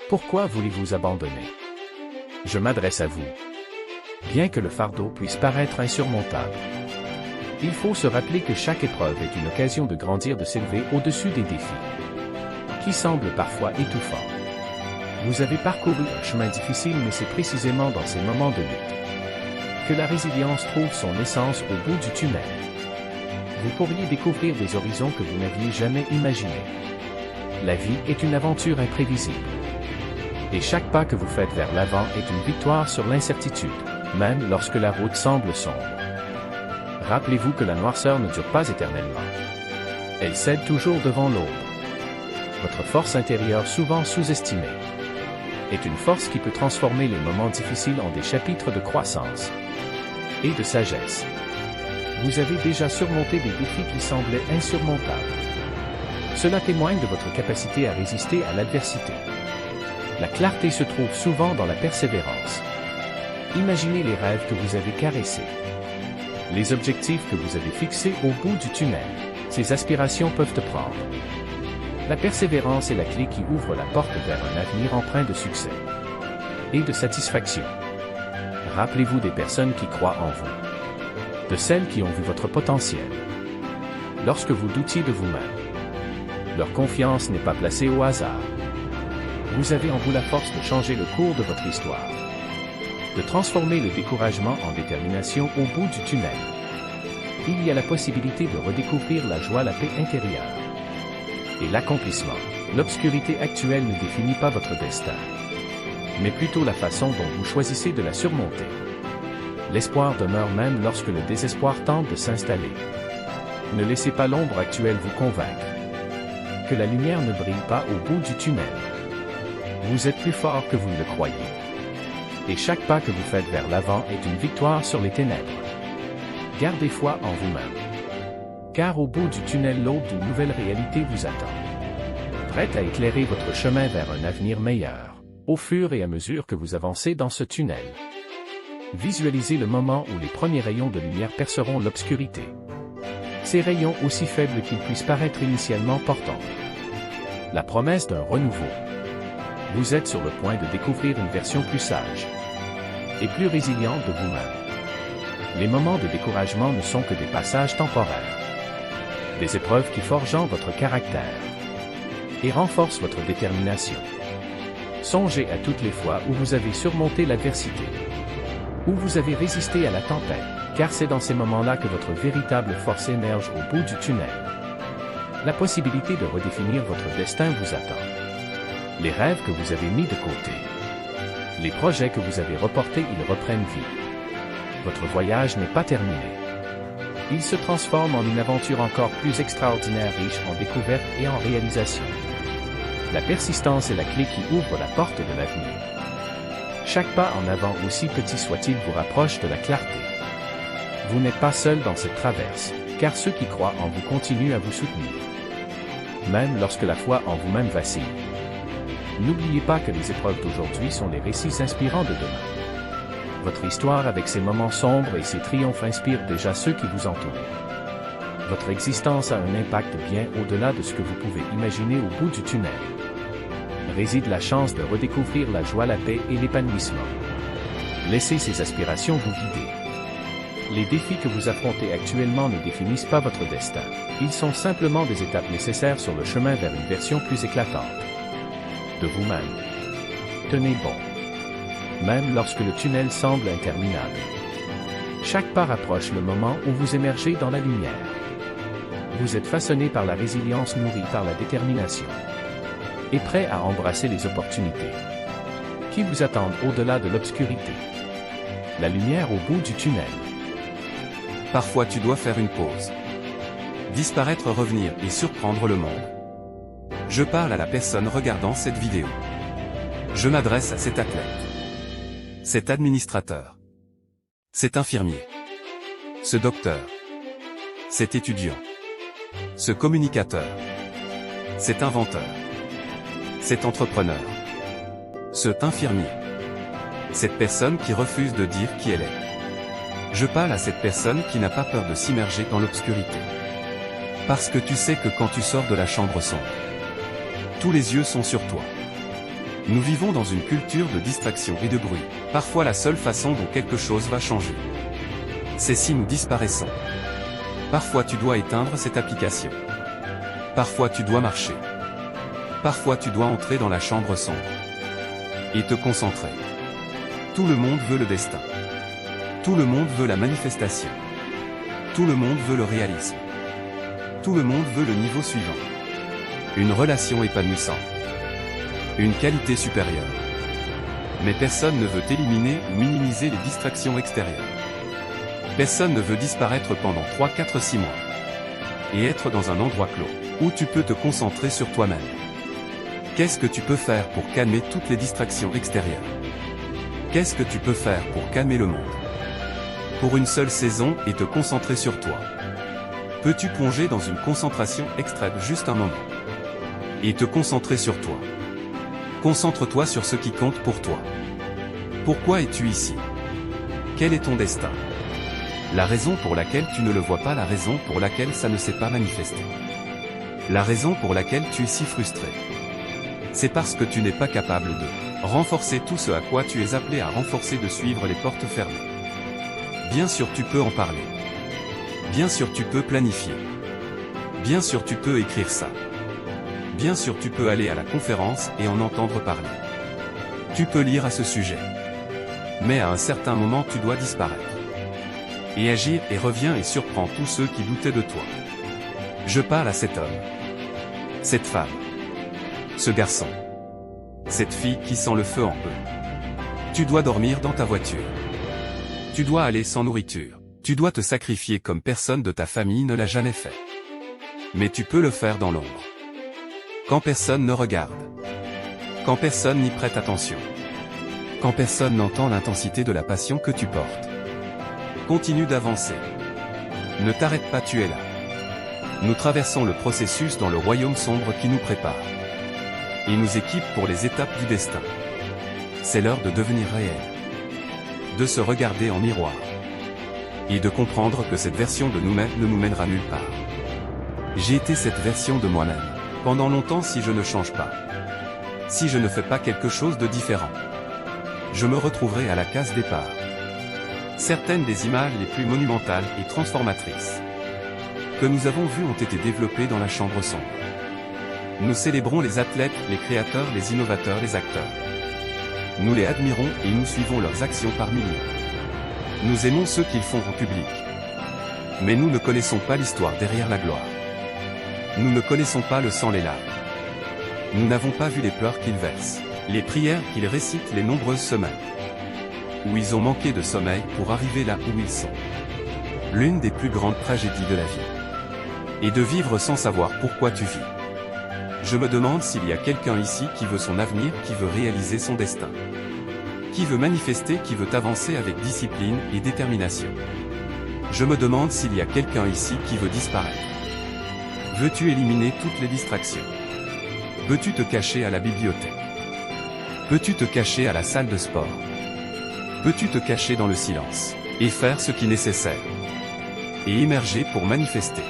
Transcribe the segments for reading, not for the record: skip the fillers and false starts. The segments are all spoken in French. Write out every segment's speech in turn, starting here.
Pourquoi voulez-vous abandonner? Je m'adresse à vous. Bien que le fardeau puisse paraître insurmontable, il faut se rappeler que chaque épreuve est une occasion de grandir, de s'élever au-dessus des défis, qui semblent parfois étouffants. Vous avez parcouru un chemin difficile, mais c'est précisément dans ces moments de lutte que la résilience trouve son essence au bout du tunnel. Vous pourriez découvrir des horizons que vous n'aviez jamais imaginés. La vie est une aventure imprévisible. Et chaque pas que vous faites vers l'avant est une victoire sur l'incertitude, même lorsque la route semble sombre. Rappelez-vous que la noirceur ne dure pas éternellement. Elle cède toujours devant l'aube. Votre force intérieure, souvent sous-estimée, est une force qui peut transformer les moments difficiles en des chapitres de croissance et de sagesse. Vous avez déjà surmonté des défis qui semblaient insurmontables. Cela témoigne de votre capacité à résister à l'adversité. La clarté se trouve souvent dans la persévérance. Imaginez les rêves que vous avez caressés, les objectifs que vous avez fixés au bout du tunnel. Ces aspirations peuvent te prendre. La persévérance est la clé qui ouvre la porte vers un avenir empreint de succès et de satisfaction. Rappelez-vous des personnes qui croient en vous, de celles qui ont vu votre potentiel. Lorsque vous doutiez de vous-même, leur confiance n'est pas placée au hasard. Vous avez en vous la force de changer le cours de votre histoire, de transformer le découragement en détermination au bout du tunnel. Il y a la possibilité de redécouvrir la joie, la paix intérieure et l'accomplissement. L'obscurité actuelle ne définit pas votre destin, mais plutôt la façon dont vous choisissez de la surmonter. L'espoir demeure même lorsque le désespoir tente de s'installer. Ne laissez pas l'ombre actuelle vous convaincre que la lumière ne brille pas au bout du tunnel. Vous êtes plus fort que vous ne le croyez. Et chaque pas que vous faites vers l'avant est une victoire sur les ténèbres. Gardez foi en vous-même. Car au bout du tunnel, l'aube d'une nouvelle réalité vous attend, prête à éclairer votre chemin vers un avenir meilleur, au fur et à mesure que vous avancez dans ce tunnel. Visualisez le moment où les premiers rayons de lumière perceront l'obscurité. Ces rayons, aussi faibles qu'ils puissent paraître initialement, portant la promesse d'un renouveau. Vous êtes sur le point de découvrir une version plus sage et plus résiliente de vous-même. Les moments de découragement ne sont que des passages temporaires, des épreuves qui forgent votre caractère et renforcent votre détermination. Songez à toutes les fois où vous avez surmonté l'adversité, où vous avez résisté à la tempête, car c'est dans ces moments-là que votre véritable force émerge au bout du tunnel. La possibilité de redéfinir votre destin vous attend. Les rêves que vous avez mis de côté, les projets que vous avez reportés, ils reprennent vie. Votre voyage n'est pas terminé. Il se transforme en une aventure encore plus extraordinaire, riche en découvertes et en réalisations. La persistance est la clé qui ouvre la porte de l'avenir. Chaque pas en avant, aussi petit soit-il, vous rapproche de la clarté. Vous n'êtes pas seul dans cette traverse, car ceux qui croient en vous continuent à vous soutenir, même lorsque la foi en vous-même vacille. N'oubliez pas que les épreuves d'aujourd'hui sont les récits inspirants de demain. Votre histoire, avec ses moments sombres et ses triomphes, inspire déjà ceux qui vous entourent. Votre existence a un impact bien au-delà de ce que vous pouvez imaginer. Au bout du tunnel réside la chance de redécouvrir la joie, la paix et l'épanouissement. Laissez ces aspirations vous guider. Les défis que vous affrontez actuellement ne définissent pas votre destin. Ils sont simplement des étapes nécessaires sur le chemin vers une version plus éclatante de vous-même. Tenez bon, même lorsque le tunnel semble interminable. Chaque pas rapproche le moment où vous émergez dans la lumière. Vous êtes façonné par la résilience, nourri par la détermination, et prêt à embrasser les opportunités qui vous attendent au-delà de l'obscurité. La lumière au bout du tunnel. Parfois tu dois faire une pause. Disparaître, revenir et surprendre le monde. Je parle à la personne regardant cette vidéo. Je m'adresse à cet athlète, cet administrateur, cet infirmier, ce docteur, cet étudiant, ce communicateur, cet inventeur, cet entrepreneur, cet infirmier, cette personne qui refuse de dire qui elle est. Je parle à cette personne qui n'a pas peur de s'immerger dans l'obscurité. Parce que tu sais que quand tu sors de la chambre sombre, tous les yeux sont sur toi. Nous vivons dans une culture de distraction et de bruit. Parfois la seule façon dont quelque chose va changer, c'est si nous disparaissons. Parfois tu dois éteindre cette application. Parfois tu dois marcher. Parfois tu dois entrer dans la chambre sombre et te concentrer. Tout le monde veut le destin. Tout le monde veut la manifestation. Tout le monde veut le réalisme. Tout le monde veut le niveau suivant. Une relation épanouissante. Une qualité supérieure. Mais personne ne veut éliminer ou minimiser les distractions extérieures. Personne ne veut disparaître pendant 3, 4, 6 mois. Et être dans un endroit clos, où tu peux te concentrer sur toi-même. Qu'est-ce que tu peux faire pour calmer toutes les distractions extérieures? Qu'est-ce que tu peux faire pour calmer le monde? Pour une seule saison et te concentrer sur toi. Peux-tu plonger dans une concentration extrême juste un moment? Et te concentrer sur toi. Concentre-toi sur ce qui compte pour toi. Pourquoi es-tu ici? Quel est ton destin? La raison pour laquelle tu ne le vois pas, la raison pour laquelle ça ne s'est pas manifesté. La raison pour laquelle tu es si frustré. C'est parce que tu n'es pas capable de renforcer tout ce à quoi tu es appelé à renforcer, de suivre les portes fermées. Bien sûr tu peux en parler. Bien sûr tu peux planifier. Bien sûr tu peux écrire ça. Bien sûr tu peux aller à la conférence et en entendre parler. Tu peux lire à ce sujet. Mais à un certain moment tu dois disparaître. Et agir, et reviens et surprends tous ceux qui doutaient de toi. Je parle à cet homme. Cette femme. Ce garçon. Cette fille qui sent le feu en eux. Tu dois dormir dans ta voiture. Tu dois aller sans nourriture. Tu dois te sacrifier comme personne de ta famille ne l'a jamais fait. Mais tu peux le faire dans l'ombre. Quand personne ne regarde. Quand personne n'y prête attention. Quand personne n'entend l'intensité de la passion que tu portes. Continue d'avancer. Ne t'arrête pas, tu es là. Nous traversons le processus dans le royaume sombre qui nous prépare. Et nous équipe pour les étapes du destin. C'est l'heure de devenir réel. De se regarder en miroir. Et de comprendre que cette version de nous-mêmes ne nous mènera nulle part. J'ai été cette version de moi-même. Pendant longtemps, si je ne change pas. Si je ne fais pas quelque chose de différent. Je me retrouverai à la case départ. Certaines des images les plus monumentales et transformatrices que nous avons vues ont été développées dans la chambre sombre. Nous célébrons les athlètes, les créateurs, les innovateurs, les acteurs. Nous les admirons et nous suivons leurs actions par milliers. Nous aimons ceux qu'ils font en public. Mais nous ne connaissons pas l'histoire derrière la gloire. Nous ne connaissons pas le sang, les larmes. Nous n'avons pas vu les pleurs qu'ils versent, les prières qu'ils récitent, les nombreuses semaines où ils ont manqué de sommeil pour arriver là où ils sont. L'une des plus grandes tragédies de la vie est de vivre sans savoir pourquoi tu vis. Je me demande s'il y a quelqu'un ici qui veut son avenir, qui veut réaliser son destin, qui veut manifester, qui veut avancer avec discipline et détermination. Je me demande s'il y a quelqu'un ici qui veut disparaître. Veux-tu éliminer toutes les distractions? Veux-tu te cacher à la bibliothèque? Peux-tu te cacher à la salle de sport? Peux-tu te cacher dans le silence et faire ce qui est nécessaire et émerger pour manifester?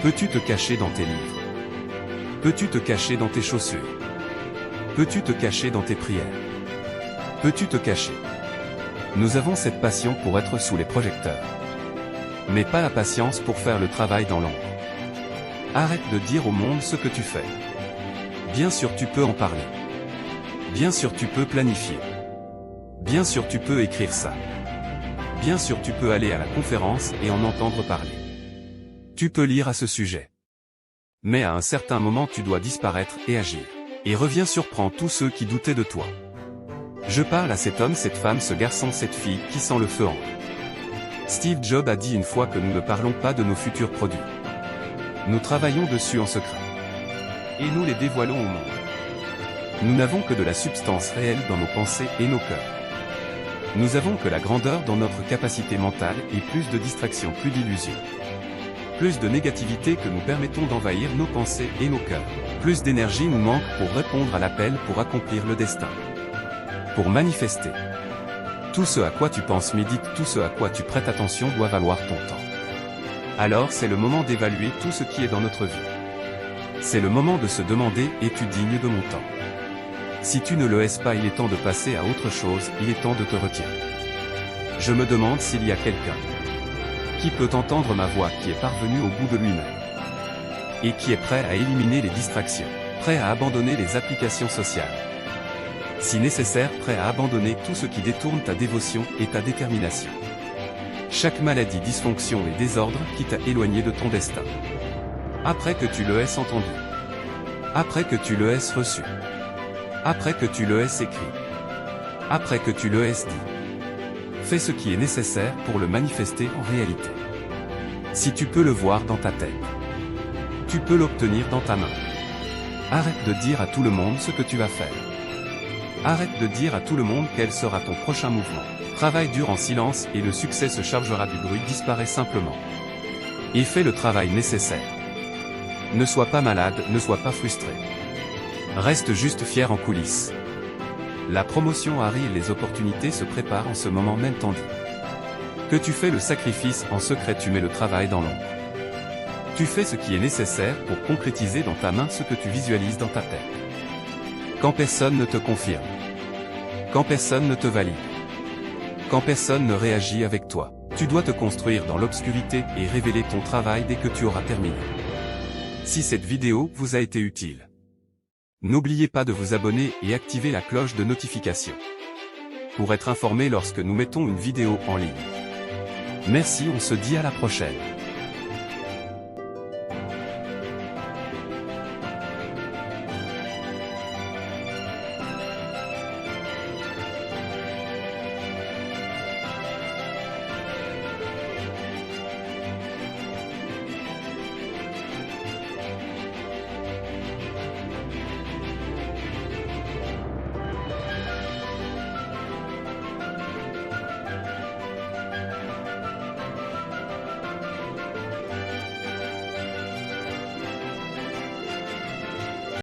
Peux-tu te cacher dans tes livres? Peux-tu te cacher dans tes chaussures? Peux-tu te cacher dans tes prières? Peux-tu te cacher? Nous avons cette passion pour être sous les projecteurs, mais pas la patience pour faire le travail dans l'ombre. Arrête de dire au monde ce que tu fais. Bien sûr tu peux en parler. Bien sûr tu peux planifier. Bien sûr tu peux écrire ça. Bien sûr tu peux aller à la conférence et en entendre parler. Tu peux lire à ce sujet. Mais à un certain moment tu dois disparaître et agir. Et reviens, surprends tous ceux qui doutaient de toi. Je parle à cet homme, cette femme, ce garçon, cette fille qui sent le feu en eux. Steve Jobs a dit une fois que nous ne parlons pas de nos futurs produits. Nous travaillons dessus en secret. Et nous les dévoilons au monde. Nous n'avons que de la substance réelle dans nos pensées et nos cœurs. Nous avons que la grandeur dans notre capacité mentale et plus de distractions, plus d'illusions. Plus de négativité que nous permettons d'envahir nos pensées et nos cœurs. Plus d'énergie nous manque pour répondre à l'appel, pour accomplir le destin. Pour manifester. Tout ce à quoi tu penses, médite, tout ce à quoi tu prêtes attention doit valoir ton temps. Alors c'est le moment d'évaluer tout ce qui est dans notre vie. C'est le moment de se demander, es-tu digne de mon temps? Si tu ne le es pas, il est temps de passer à autre chose, il est temps de te retirer. Je me demande s'il y a quelqu'un qui peut entendre ma voix, qui est parvenu au bout de lui-même et qui est prêt à éliminer les distractions, prêt à abandonner les applications sociales. Si nécessaire, prêt à abandonner tout ce qui détourne ta dévotion et ta détermination. Chaque maladie, dysfonction et désordre qui t'a éloigné de ton destin. Après que tu le aies entendu. Après que tu le aies reçu. Après que tu le aies écrit. Après que tu le aies dit. Fais ce qui est nécessaire pour le manifester en réalité. Si tu peux le voir dans ta tête, tu peux l'obtenir dans ta main. Arrête de dire à tout le monde ce que tu vas faire. Arrête de dire à tout le monde quel sera ton prochain mouvement. Travaille dur en silence et le succès se chargera du bruit, disparaît simplement. Et fais le travail nécessaire. Ne sois pas malade, ne sois pas frustré. Reste juste fier en coulisses. La promotion arrive et les opportunités se préparent en ce moment même, tandis que tu fais le sacrifice en secret, tu mets le travail dans l'ombre. Tu fais ce qui est nécessaire pour concrétiser dans ta main ce que tu visualises dans ta tête. Quand personne ne te confirme. Quand personne ne te valide. Quand personne ne réagit avec toi. Tu dois te construire dans l'obscurité et révéler ton travail dès que tu auras terminé. Si cette vidéo vous a été utile, n'oubliez pas de vous abonner et activer la cloche de notification pour être informé lorsque nous mettons une vidéo en ligne. Merci, on se dit à la prochaine.